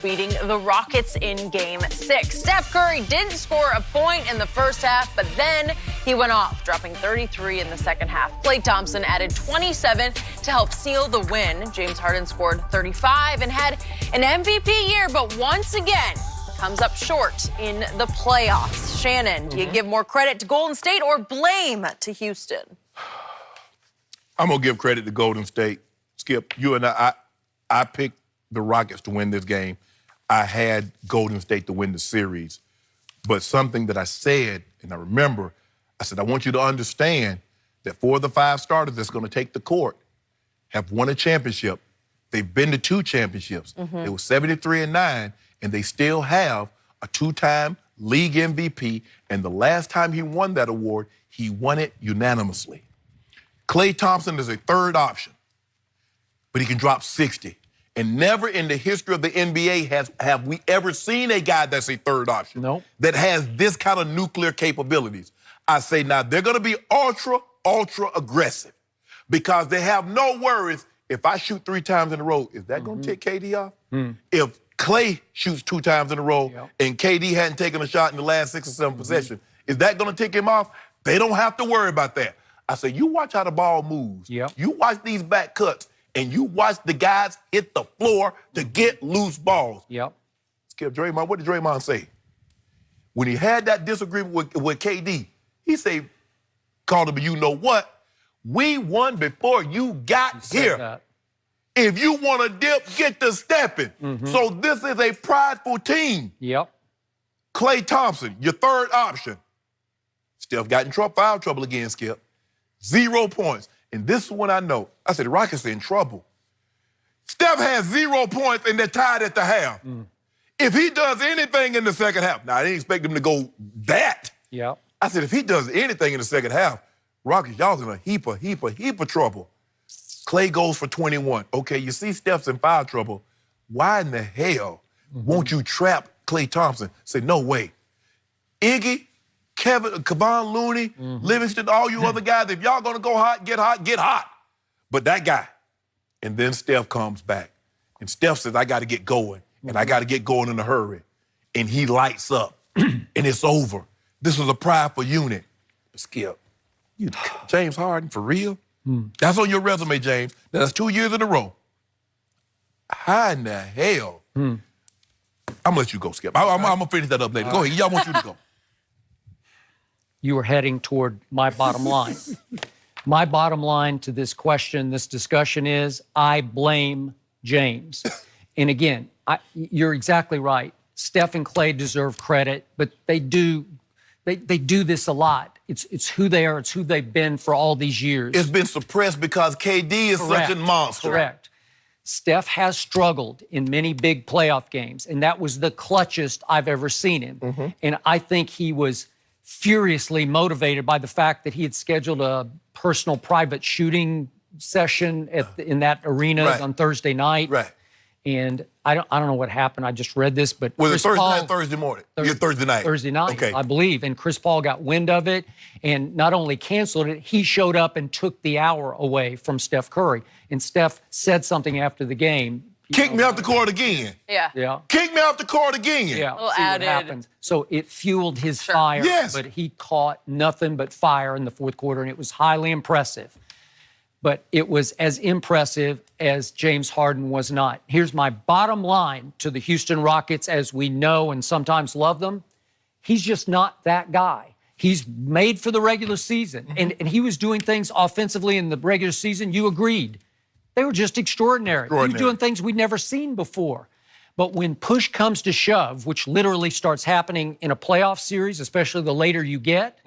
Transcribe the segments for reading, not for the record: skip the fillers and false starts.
beating the Rockets in Game 6. Steph Curry didn't score a point in the first half, but then he went off, dropping 33 in the second half. Klay Thompson added 27 to help seal the win. James Harden scored 35 and had an MVP year, but once again comes up short in the playoffs. Shannon, do you give more credit to Golden State or blame to Houston? I'm going to give credit to Golden State. Skip, you and I picked the Rockets to win this game. I had Golden State to win the series. But something that I said, and I remember, I said, I want you to understand that 4 of the 5 starters that's going to take the court have won a championship. They've been to 2 championships. They were 73-9, and they still have a 2-time league MVP. And the last time he won that award, he won it unanimously. Klay Thompson is a third option, but he can drop 60. And never in the history of the NBA have we ever seen a guy that's a third option that has this kind of nuclear capabilities. I say now they're going to be ultra aggressive because they have no worries. If I shoot 3 times in a row, is that going to take KD off? If Klay shoots 2 times in a row and KD hadn't taken a shot in the last 6 or 7 possessions, is that going to take him off? They don't have to worry about that. I say, you watch how the ball moves. You watch these back cuts. And you watch the guys hit the floor to get loose balls. Skip, Draymond, what did Draymond say? When he had that disagreement with KD, he said, called him, you know what? We won before you got here. If you want to dip, get to stepping. So this is a prideful team. Klay Thompson, your third option. Steph got in foul trouble again, Skip. 0 points. And this is when I know. I said, the Rockets are in trouble. Steph has 0 points, and they're tied at the half. If he does anything in the second half, now I didn't expect him to go that. I said, if he does anything in the second half, Rockets, y'all in a heap of trouble. Klay goes for 21. Okay, you see Steph's in foul trouble. Why in the hell won't you trap Klay Thompson? Say, no way. Iggy, Kevon Looney, Livingston, all you other guys, if y'all gonna go hot, get hot. But that guy, and then Steph comes back. And Steph says, I gotta get going, and I gotta get going in a hurry. And he lights up, and it's over. This was a prideful unit. But Skip, James Harden, for real? That's on your resume, James. That's 2 years in a row. How in the hell? I'm gonna let you go, Skip. I'm gonna finish that up later. Go ahead, y'all want you to go. You were heading toward my bottom line. My bottom line to this question, this discussion is, I blame James. And again, you're exactly right. Steph and Klay deserve credit, but they do this a lot. It's who they are. It's who they've been for all these years. It's been suppressed because KD is such a monster. Correct. Steph has struggled in many big playoff games, and that was the clutchest I've ever seen him. And I think he was furiously motivated by the fact that he had scheduled a personal private shooting session in that arena on Thursday night. And I don't know what happened. I just read this, but was it Thursday night, Thursday morning? Thursday night. Thursday night, okay. I believe. And Chris Paul got wind of it and not only canceled it, he showed up and took the hour away from Steph Curry. And Steph said something after the game. Kick me off the court again. Kick me off the court again. See what happens. So it fueled his fire, but he caught nothing but fire in the fourth quarter, and it was highly impressive. But it was as impressive as James Harden was not. Here's my bottom line to the Houston Rockets as we know and sometimes love them. He's just not that guy. He's made for the regular season, and he was doing things offensively in the regular season. You agreed. They were just extraordinary. He was doing things we'd never seen before. But when push comes to shove, which literally starts happening in a playoff series, especially the later you get,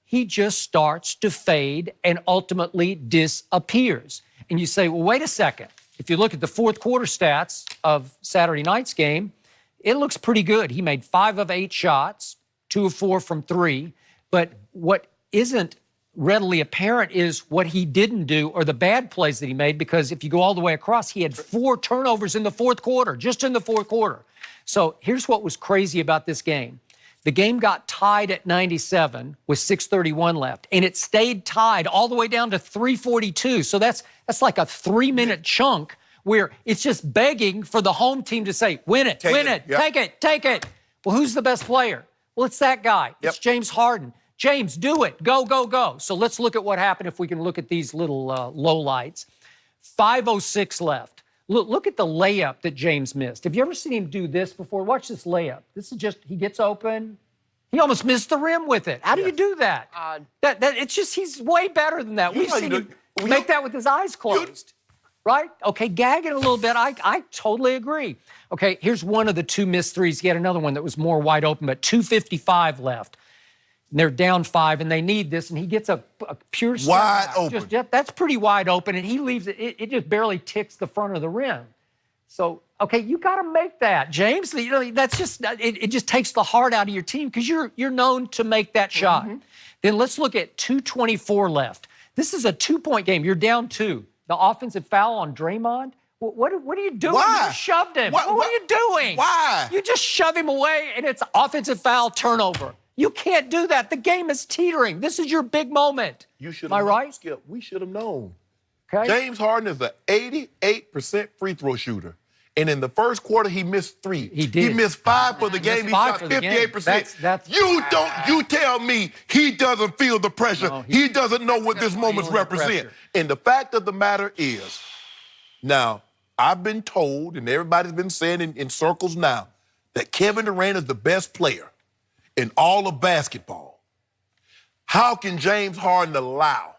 he just starts to fade and ultimately disappears. And you say, well, wait a second. If you look at the fourth quarter stats of Saturday night's game, it looks pretty good. He made 5 of 8 shots, 2 of 4 from 3. But what isn't readily apparent is what he didn't do or the bad plays that he made, because if you go all the way across, he had 4 turnovers in the fourth quarter, just in the fourth quarter. So here's what was crazy about this game. The game got tied at 97 with 6:31 left, and it stayed tied all the way down to 3:42. So that's like a 3-minute chunk where it's just begging for the home team to say, win it, take it. Well, who's the best player? Well, it's that guy. It's James Harden. James, do it. Go, go, go. So let's look at what happened if we can look at these little lowlights. 5:06 left. Look at the layup that James missed. Have you ever seen him do this before? Watch this layup. This is just, he gets open. He almost missed the rim with it. How do you do that? It's just, he's way better than that. We've seen him make that with his eyes closed. Right? Okay, gagging a little bit. I totally agree. Okay, here's one of the two missed threes. He had another one that was more wide open, but 2:55 left. And they're down 5, and they need this, and he gets a pure wide open. That's pretty wide open, and he leaves it. It just barely ticks the front of the rim. So, okay, you got to make that, James. You know, that's just it just takes the heart out of your team because you're known to make that shot. Then let's look at 2:24 left. This is a 2-point game. You're down 2. The offensive foul on Draymond. What are you doing? Why? You shoved him. What are you doing? Why? You just shove him away, and it's offensive foul turnover. You can't do that. The game is teetering. This is your big moment. You should. Am I right? Skip, we should have known. Okay. James Harden is an 88% free throw shooter. And in the first quarter, he missed 3. He did. He missed 5 for the game. He shot 58%. You tell me he doesn't feel the pressure. No, he doesn't know what this moment represents. And the fact of the matter is, now, I've been told, and everybody's been saying in circles now, that Kevin Durant is the best player in all of basketball. How can James Harden allow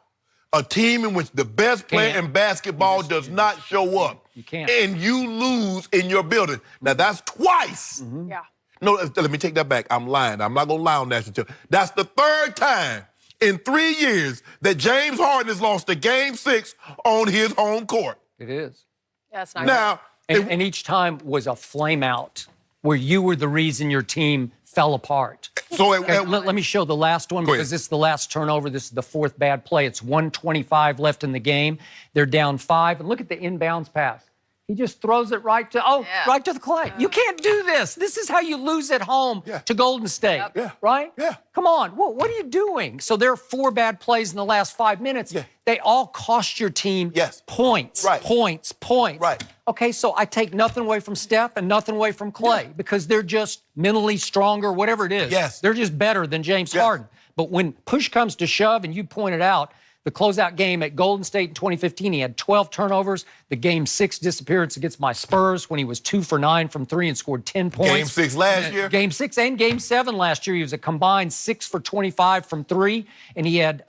a team in which the best player in basketball does not show up? You can't. And you lose in your building. Now, that's twice. Yeah. No, let me take that back. I'm lying. I'm not going to lie on national television. That's the 3rd time in 3 years that James Harden has lost a Game 6 on his home court. It is. Yeah, it's not now, and each time was a flame out where you were the reason your team fell apart. So let me show the last one because this is the last turnover. This is the 4th bad play. It's 1:25 left in the game. They're down 5. And look at the inbounds pass. He just throws it right to the clay. You can't do this. This is how you lose at home to Golden State, right? Yeah. Come on. What are you doing? So there are 4 bad plays in the last 5 minutes. Yeah. They all cost your team points, points. Right. Okay, so I take nothing away from Steph and nothing away from Clay because they're just mentally stronger, whatever it is. Yes. They're just better than James Harden. But when push comes to shove, and you pointed out, the closeout game at Golden State in 2015, he had 12 turnovers. The Game 6 disappearance against my Spurs when he was 2 for 9 from 3 and scored 10 points. Game 6 last year? Game 6 and Game 7 last year. He was a combined 6 for 25 from 3, and he had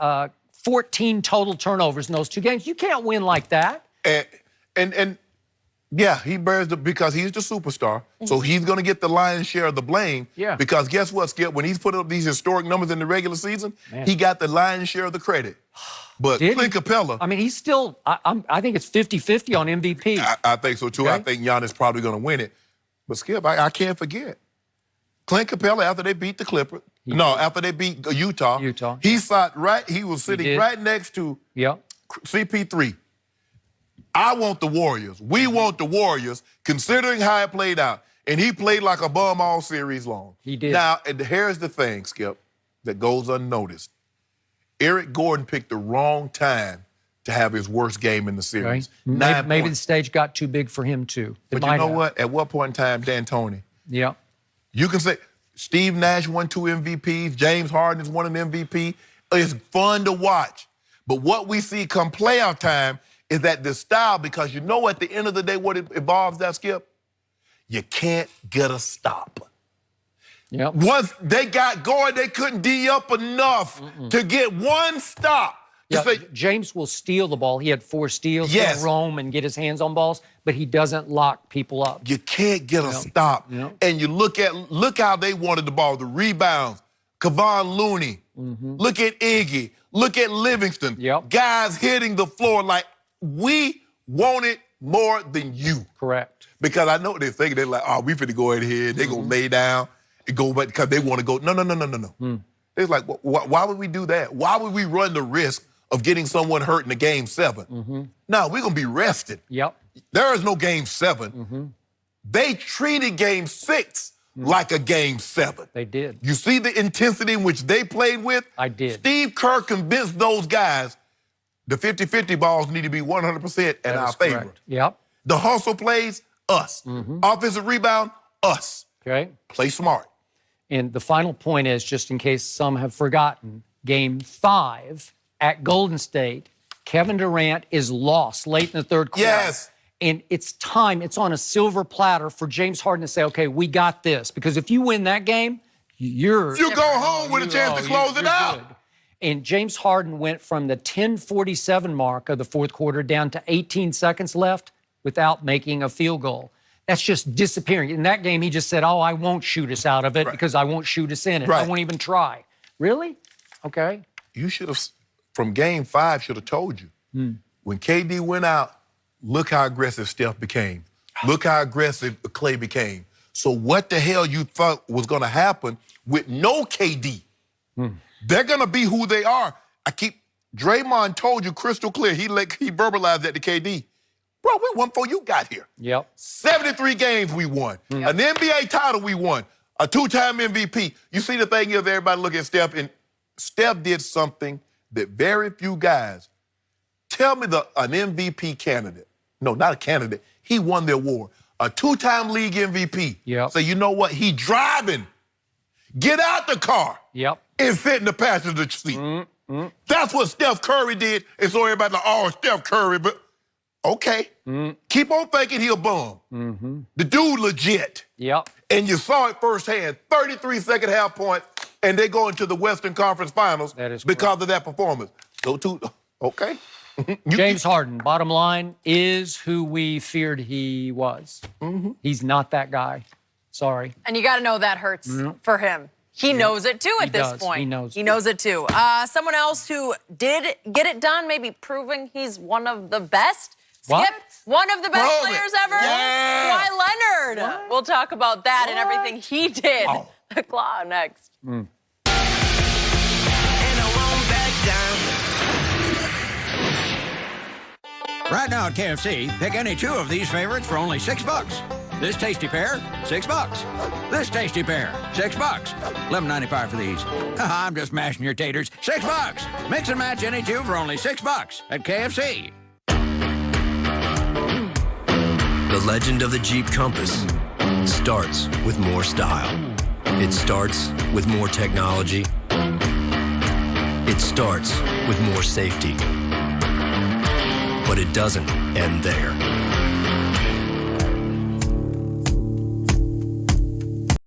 14 total turnovers in those 2 games. You can't win like that. And yeah, he bears because he's the superstar. So he's going to get the lion's share of the blame. Yeah. Because guess what, Skip? When he's put up these historic numbers in the regular season, he got the lion's share of the credit. But Clint Capella. I mean, he's still, I think it's 50-50 on MVP. I think so, too. Okay. I think Giannis probably going to win it. But, Skip, I can't forget. Clint Capella, after they beat the Clippers, after they beat Utah, he was sitting right next to CP3. I want the Warriors. We want the Warriors, considering how it played out. And he played like a bum all series long. He did. Now, and here's the thing, Skip, that goes unnoticed. Eric Gordon picked the wrong time to have his worst game in the series. Okay. Maybe the stage got too big for him, too. But you know what? At what point in time, D'Antoni? Yeah. You can say Steve Nash won 2 MVPs. James Harden has won an MVP. It's fun to watch. But what we see come playoff time is that the style, because you know at the end of the day what it involves, that Skip? You can't get a stop. Yep. Once they got going, they couldn't D up enough to get one stop. James will steal the ball. He had 4 steals. Yes. He'll roam and get his hands on balls, but he doesn't lock people up. You can't get a stop. And you look how they wanted the ball, the rebounds. Kevon Looney. Look at Iggy. Look at Livingston. Guys hitting the floor like, we want it more than you. Correct. Because I know what they're thinking. They're like, we finna go in here. They're going to lay down and go back because they want to go. No. They're like, why would we do that? Why would we run the risk of getting someone hurt in a Game 7? No, we're going to be rested. There is no Game 7. They treated Game 6 like a Game 7. They did. You see the intensity in which they played with? I did. Steve Kerr convinced those guys the 50-50 balls need to be 100% in our favor. Correct. The hustle plays, us. Offensive rebound, us. Okay. Play smart. And the final point is, just in case some have forgotten, Game 5 at Golden State, Kevin Durant is lost late in the third quarter. Yes. And it's time, it's on a silver platter for James Harden to say, okay, we got this. Because if you win that game, you go home with a chance to close it out. Good. And James Harden went from the 10:47 mark of the fourth quarter down to 18 seconds left without making a field goal. That's just disappearing. In that game, he just said, I won't shoot us out of it because I won't shoot us in it. I won't even try. Really? Okay. You should have, from Game 5, should have told you. When KD went out, look how aggressive Steph became. Look how aggressive Clay became. So what the hell you thought was going to happen with no KD? They're going to be who they are. Draymond told you crystal clear. He verbalized that to KD. Bro, we won before you got here. Yep. 73 games we won. An NBA title we won. A 2-time MVP. You see, the thing is, everybody look at Steph, and Steph did something that very few guys. Tell me an MVP candidate. No, not a candidate. He won the award. A 2-time league MVP. Yep. So you know what? He driving. Get out the car. Yep. And sit in the passenger seat. That's what Steph Curry did. And so everybody like, Steph Curry, but okay. Keep on thinking he a bum. The dude legit. Yep. And you saw it firsthand. 33 second half points, and they go into the Western Conference Finals because of that performance. Those two, okay. James Harden, bottom line, is who we feared he was. He's not that guy. Sorry. And you got to know that hurts for him. He knows it too at this point. He knows it too. Someone else who did get it done, maybe proving he's one of the best. What? Skip, one of the best players ever. Yeah. Kawhi Leonard. What? We'll talk about that and everything he did. Oh. The Claw next. Right now at KFC, pick any two of these favorites for only $6. This tasty pair, $6. This tasty pair, $6. $11.95 for these. I'm just mashing your taters. $6. Mix and match any two for only $6 at KFC. The legend of the Jeep Compass starts with more style. It starts with more technology. It starts with more safety. But it doesn't end there.